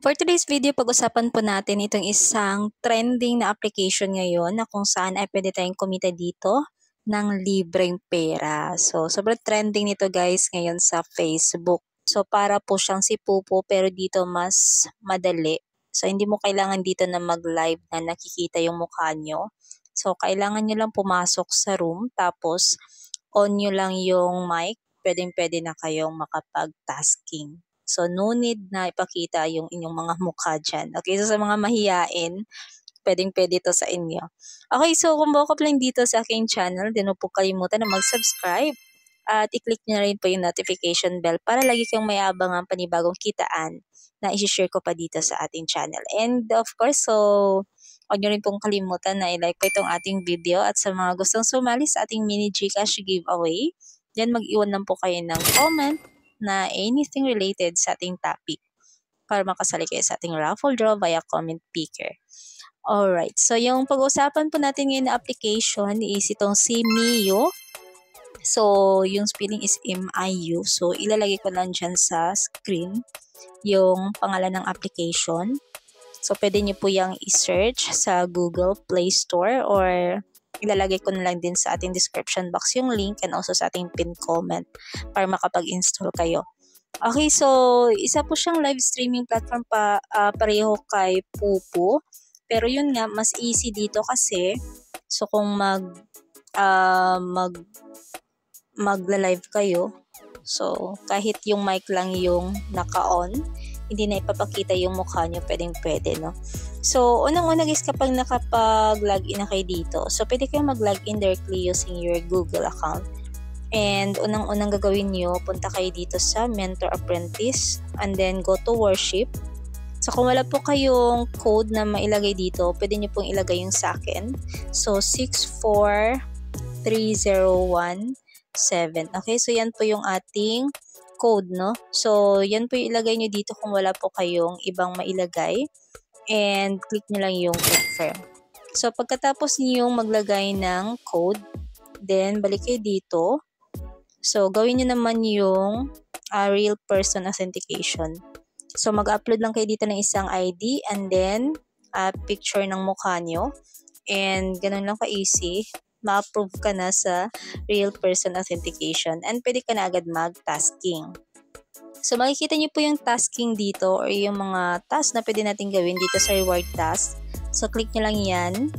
For today's video, pag-usapan po natin itong isang trending na application ngayon na kung saan ay pwede tayong kumita dito ng libreng pera. So, sobrang trending nito guys ngayon sa Facebook. So, para po siyang si Pupo pero dito mas madali. So, hindi mo kailangan dito na mag-live na nakikita yung mukha nyo. So, kailangan nyo lang pumasok sa room tapos on nyo lang yung mic. Pwedeng-pwede na kayong makapag-tasking. So, no need na ipakita yung inyong mga mukha dyan. Okay, so sa mga mahiyain, pwedeng-pwede to sa inyo. Okay, so kung bago ka pa lang dito sa aking channel, din mo po kalimutan na mag-subscribe at i-click nyo na rin po yung notification bell para lagi kayong may abangang panibagong kitaan na i-share ko pa dito sa ating channel. And of course, so huwag nyo rin pong kalimutan na i-like po itong ating video at sa mga gustong sumali sa ating mini Gcash giveaway, then mag-iwan lang po kayo ng comment na anything related sa ating topic para makasali kayo sa ating raffle draw via comment picker. Alright, so yung pag-uusapan po natin ngayon na application is itong si Mio. So, yung spelling is M-I-U. So, ilalagay ko lang dyan sa screen yung pangalan ng application. So, pwede nyo po yung i-search sa Google Play Store or ilalagay ko na lang din sa ating description box yung link and also sa ating pinned comment para makapag-install kayo. Okay, so isa po siyang live streaming platform pareho kay Pupo. Pero yun nga, mas easy dito kasi so kung magla-live kayo, so kahit yung mic lang yung naka-on, hindi na ipapakita yung mukha nyo, pwede, no? So, unang-una guys, kapag nakapag-login na kayo dito, so pwede kayo mag-login directly using your Google account. And unang-unang gagawin nyo, punta kayo dito sa Mentor Apprentice and then go to Worship. So, kung wala po kayong code na mailagay dito, pwede nyo pong ilagay yung sa akin. So, 643017. Okay, so yan po yung ating code, no? So, yan po yung ilagay nyo dito kung wala po kayong ibang mailagay. And click nyo lang yung confirm. So, pagkatapos nyo maglagay ng code, then balik kayo dito. So, gawin nyo naman yung real person authentication. So, mag-upload lang kayo dito ng isang ID and then picture ng mukha nyo. And ganun lang ka-easy. Ma-approve ka na sa real person authentication and pwede ka na agad mag-tasking. So, makikita nyo po yung tasking dito or yung mga task na pwede natin gawin dito sa reward task. So, click nyo lang yan.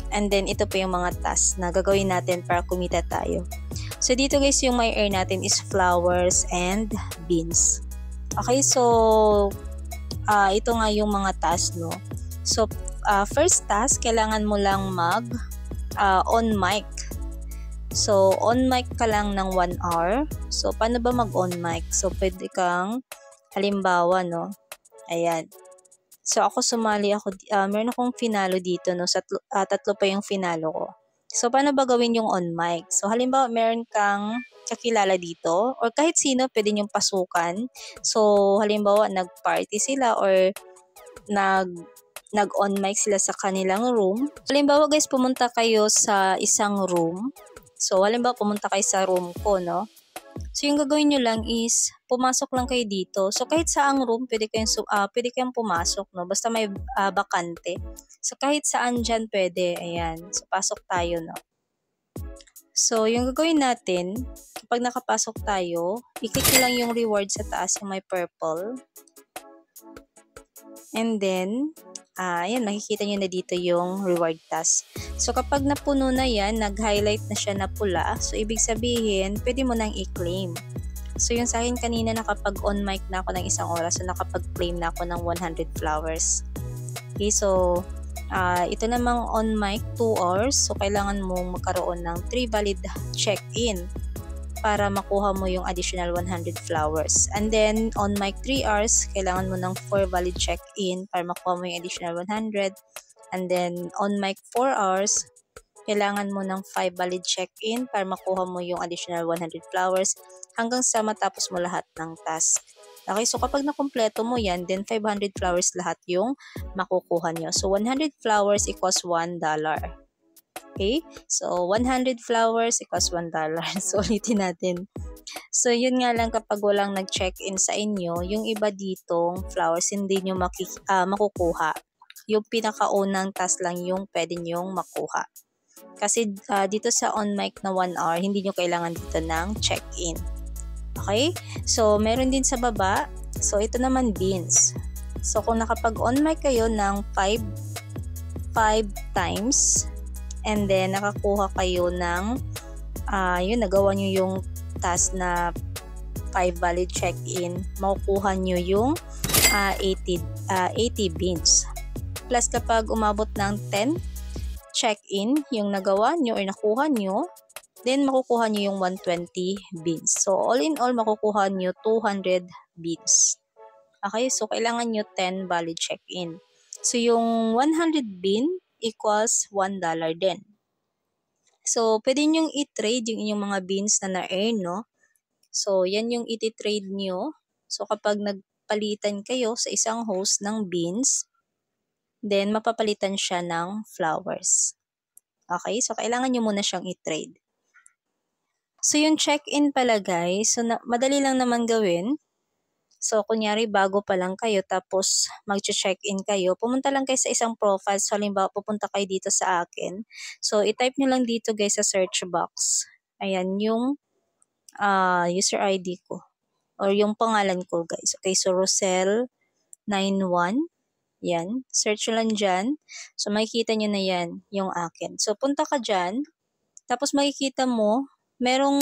And then, ito po yung mga tasks na gagawin natin para kumita tayo. So, dito guys, yung may earn natin is flowers and beans. Okay, so, ito nga yung mga tasks, no? So, first task, kailangan mo lang on mic. So, on mic ka lang ng 1 hour. So, paano ba mag-on mic? So, pwede kang, halimbawa, no? Ayan. So, ako sumali ako, meron akong finalo dito, no? Tatlo pa yung finalo ko. So, paano ba gawin yung on mic? So, halimbawa, meron kang kakilala dito or kahit sino pwede nyong pasukan. So, halimbawa, nag-party sila or nag-on mic sila sa kanilang room. Halimbawa, guys, pumunta kayo sa isang room. So, halimbawa, pumunta kayo sa room ko, no? So, yung gagawin nyo lang is, pumasok lang kayo dito. So, kahit saang room, pwede kayong pumasok, no? Basta may bakante. So, kahit saan dyan pwede. Ayan. So, pasok tayo, no? So, yung gagawin natin, kapag nakapasok tayo, i-click nyo lang yung reward sa taas, yung may purple. And then, ayan, makikita nyo na dito yung reward task. So, kapag napuno na yan, nag-highlight na siya na pula. So, ibig sabihin, pwede mo nang i-claim. So, yung sa akin kanina, nakapag-on mic na ako ng 1 oras. So, nakapag-claim na ako ng 100 flowers. Okay, so, ito namang on mic 2 hours. So, kailangan mong magkaroon ng 3 valid check-in para makuha mo yung additional 100 flowers. And then, on mic 3 hours, kailangan mo ng 4 valid check-in para makuha mo yung additional 100. And then, on mic 4 hours, kailangan mo ng 5 valid check-in para makuha mo yung additional 100 flowers hanggang sa matapos mo lahat ng task. Okay, so kapag nakumpleto mo yan, then 500 flowers lahat yung makukuha nyo. So, 100 flowers equals $1. Okay? So, 100 flowers equals $1. So, ulitin natin. So, yun nga lang kapag walang nag-check-in sa inyo, yung iba ditong flowers hindi nyo makukuha. Yung pinakaunang task lang yung pwede nyong makuha. Kasi dito sa on mic na 1 hour, hindi nyo kailangan dito ng check-in. Okay? So, meron din sa baba. So, ito naman beans. So, kung nakapag-on mic kayo ng 5 times, and then nakakuha kayo ng, yun, nagawa nyo yung task na 5 valid check-in, makukuha nyo yung 80 beans. Plus, kapag umabot ng 10 check-in, yung nagawa nyo or nakuha nyo, then makukuha nyo yung 120 beans. So, all in all, makukuha nyo 200 beans. Okay, so kailangan nyo 10 valid check-in. So, yung 100 bean equals $1 din. So, pwede nyong i-trade yung inyong mga beans na na-earn, no? So, yan yung iti-trade nyo. So, kapag nagpalitan kayo sa isang host ng beans, then mapapalitan siya ng flowers. Okay, so kailangan nyo muna siyang i-trade. So, yung check-in pala guys, so madali lang naman gawin. So, kunyari bago pa lang kayo tapos mag-check-in kayo, pumunta lang kayo sa isang profile. So, halimbawa pupunta kayo dito sa akin. So, i-type nyo lang dito guys sa search box. Ayan, yung user ID ko or yung pangalan ko guys. Okay, so Rosel91. Yan, search nyo lang dyan. So, makikita nyo na yan, yung akin. So, punta ka dyan. Tapos makikita mo, merong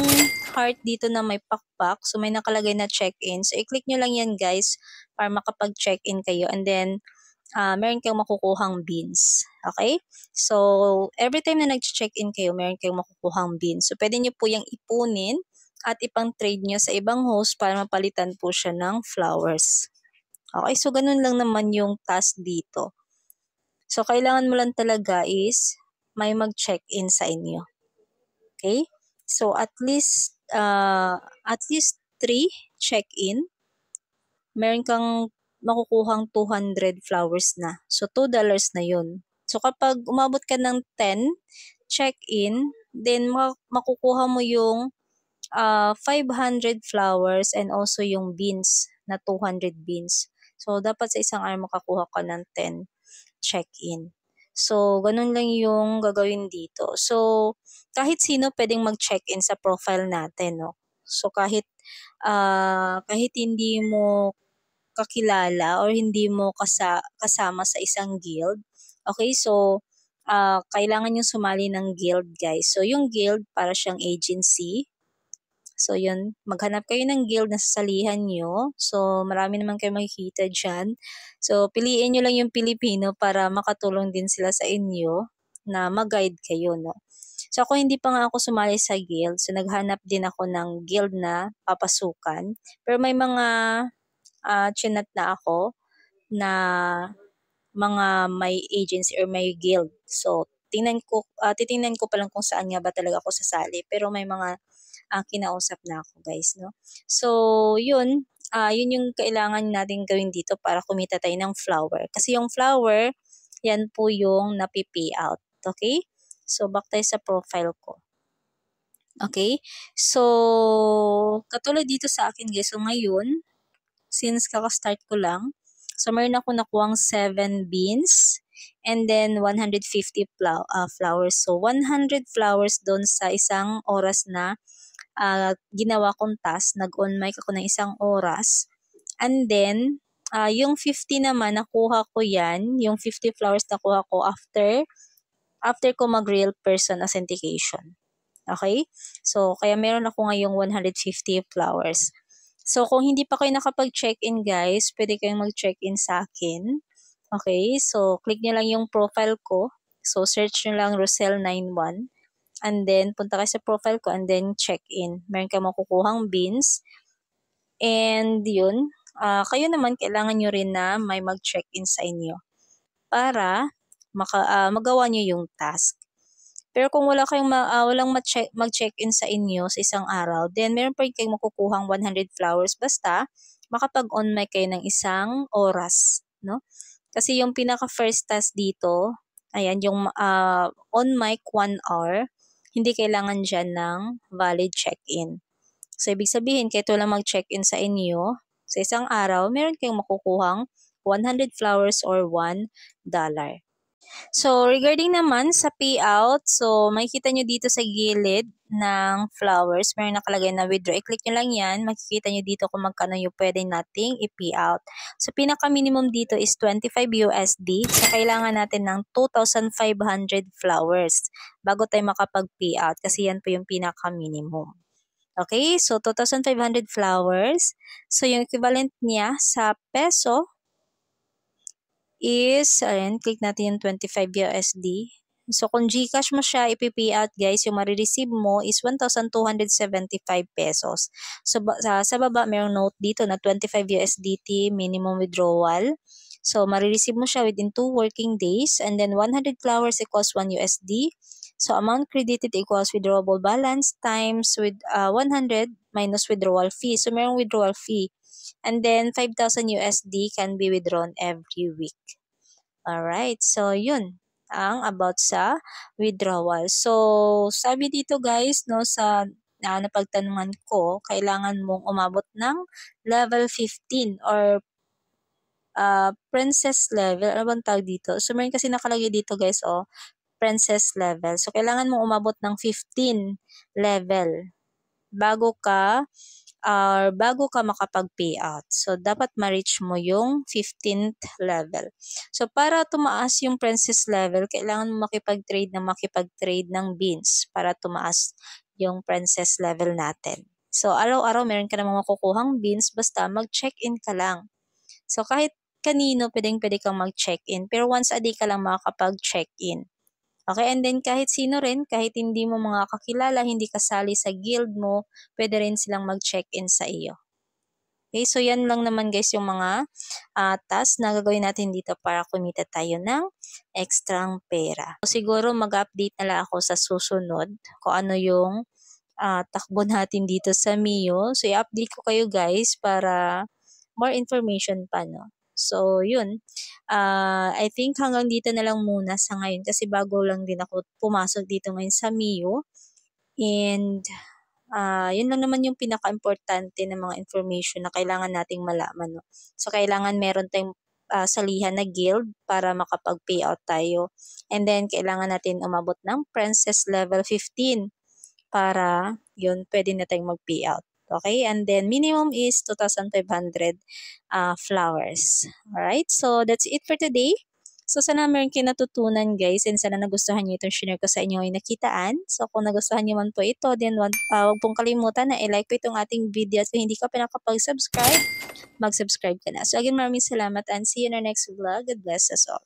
heart dito na may pakpak. So, may nakalagay na check-in. So, i-click nyo lang yan guys para makapag-check-in kayo. And then, meron kayong makukuhang beans. Okay? So, every time na nag-check-in kayo, meron kayong makukuhang beans. So, pwede nyo po yung ipunin at ipang-trade nyo sa ibang host para mapalitan po siya ng flowers. Okay? So, ganun lang naman yung task dito. So, kailangan mo lang talaga is may mag-check-in sa inyo. Okay? So, at least 3 check-in, meron kang makukuhang 200 flowers na. So, $2 na yun. So, kapag umabot ka ng 10 check-in, then makukuha mo yung 500 flowers and also yung beans na 200 beans. So, dapat sa isang araw makakuha ka ng 10 check-in. So, ganun lang yung gagawin dito. So, kahit sino pwedeng mag-check-in sa profile natin, no? So, kahit hindi mo kakilala or hindi mo kasama sa isang guild, okay? So, kailangan yung sumali ng guild, guys. So, yung guild para siyang agency. So, yun, maghanap kayo ng guild na sasalihan nyo. So, marami naman kayo makikita dyan. So, piliin nyo lang yung Pilipino para makatulong din sila sa inyo na mag-guide kayo, no? So, ako hindi pa nga ako sumali sa guild. So, naghanap din ako ng guild na papasukan. Pero may mga chinat na ako na mga may agency or may guild. So, titingnan ko pa lang kung saan nga ba talaga ako sasali. Pero may mga kinausap na ako guys, no? So, yun yung kailangan natin gawin dito para kumita tayo ng flower. Kasi yung flower, yan po yung napi-pay out. Okay? So, back tayo sa profile ko. Okay? So, katulad dito sa akin guys, so ngayon, since kaka-start ko lang, so meron ako nakuhang 7 beans and then 150 flowers. So, 100 flowers doon sa isang oras na ginawa kong task, nag-on mic ako ng isang oras. And then, yung 50 naman, nakuha ko yan, yung 50 flowers nakuha ko after ko mag-real person authentication. Okay? So, kaya meron ako ngayong 150 flowers. So, kung hindi pa kayo nakapag-check-in guys, pwede kayong mag-check-in sa akin. Okay? So, click nyo lang yung profile ko. So, search nyo lang Rosel91. And then, punta kayo sa profile ko and then check-in. Meron kang makukuhang beans. And yun, kayo naman kailangan nyo rin na may mag-check-in sa inyo para magawa nyo yung task. Pero kung walang mag-check-in sa inyo sa isang araw, then meron pa rin kayong makukuhang 100 flowers basta makapag-on mic kayo ng isang oras, no? Kasi yung pinaka first task dito Ayan, yung on mic 1 hour, hindi kailangan dyan ng valid check-in. So, ibig sabihin, kahit wala mag-check-in sa inyo, sa isang araw, meron kayong makukuhang 100 flowers or $1. So, regarding naman sa payout, so makikita nyo dito sa gilid ng flowers, meron nakalagay na withdraw. I-click nyo lang yan, makikita nyo dito kung magkano yung pwede nating i-payout. So, pinaka-minimum dito is 25 USD. So, kailangan natin ng 2,500 flowers bago tayo makapag-payout kasi yan po yung pinaka-minimum. Okay, so 2,500 flowers. So, yung equivalent niya sa peso is, ayan, click natin yung 25 USD. So, kung GCash mo siya ipi-pay out, guys, yung marireceive mo is 1,275 pesos. So, sa baba, mayroong note dito na 25 USDT minimum withdrawal. So, marireceive mo siya within 2 working days. And then, 100 flowers equals 1 USD. So, amount credited equals withdrawable balance times with 100 minus withdrawal fee. So, mayroong withdrawal fee. And then, 5,000 USD can be withdrawn every week. Alright, so yun ang about sa withdrawal. So, sabi dito guys, no, sa napagtanungan ko, kailangan mong umabot ng level 15 or princess level. Ano bang tawag dito? So, meron kasi nakalagay dito guys, princess level. So, kailangan mong umabot ng 15 level bago ka makapag-payout. So, dapat ma-reach mo yung 15th level. So, para tumaas yung princess level, kailangan mo makipag-trade ng beans para tumaas yung princess level natin. So, araw-araw meron ka namang makukuhang beans basta mag-check-in ka lang. So, kahit kanino pwede kang mag-check-in. Pero once a day ka lang makakapag-check-in. Okay, and then kahit sino rin, kahit hindi mo mga kakilala, hindi kasali sa guild mo, pwede rin silang mag-check-in sa iyo. Okay, so yan lang naman guys yung mga tasks na gagawin natin dito para kumita tayo ng ekstrang pera. So, siguro mag-update na lang ako sa susunod kung ano yung takbo natin dito sa Mio. So, i-update ko kayo guys para more information pa, no? So, yun. I think hanggang dito na lang muna sa ngayon kasi bago lang din ako pumasok dito ngayon sa Mio. And, yun lang naman yung pinaka-importante ng mga information na kailangan nating malaman, no? So, kailangan meron tayong salihan na guild para makapag-payout tayo. And then, kailangan natin umabot ng Princess level 15 para yun, pwede na tayong mag-payout. Okay, and then minimum is 2,500 flowers. Alright, so that's it for today. So sana meron kayo natutunan guys and sana nagustuhan nyo itong share ko sa inyo ay nakitaan. So kung nagustuhan nyo man po ito, then wag pong kalimutan na i-like po itong ating video at kung hindi ka pa nakapag-subscribe, mag-subscribe ka na. So again, maraming salamat and see you in our next vlog. God bless us all.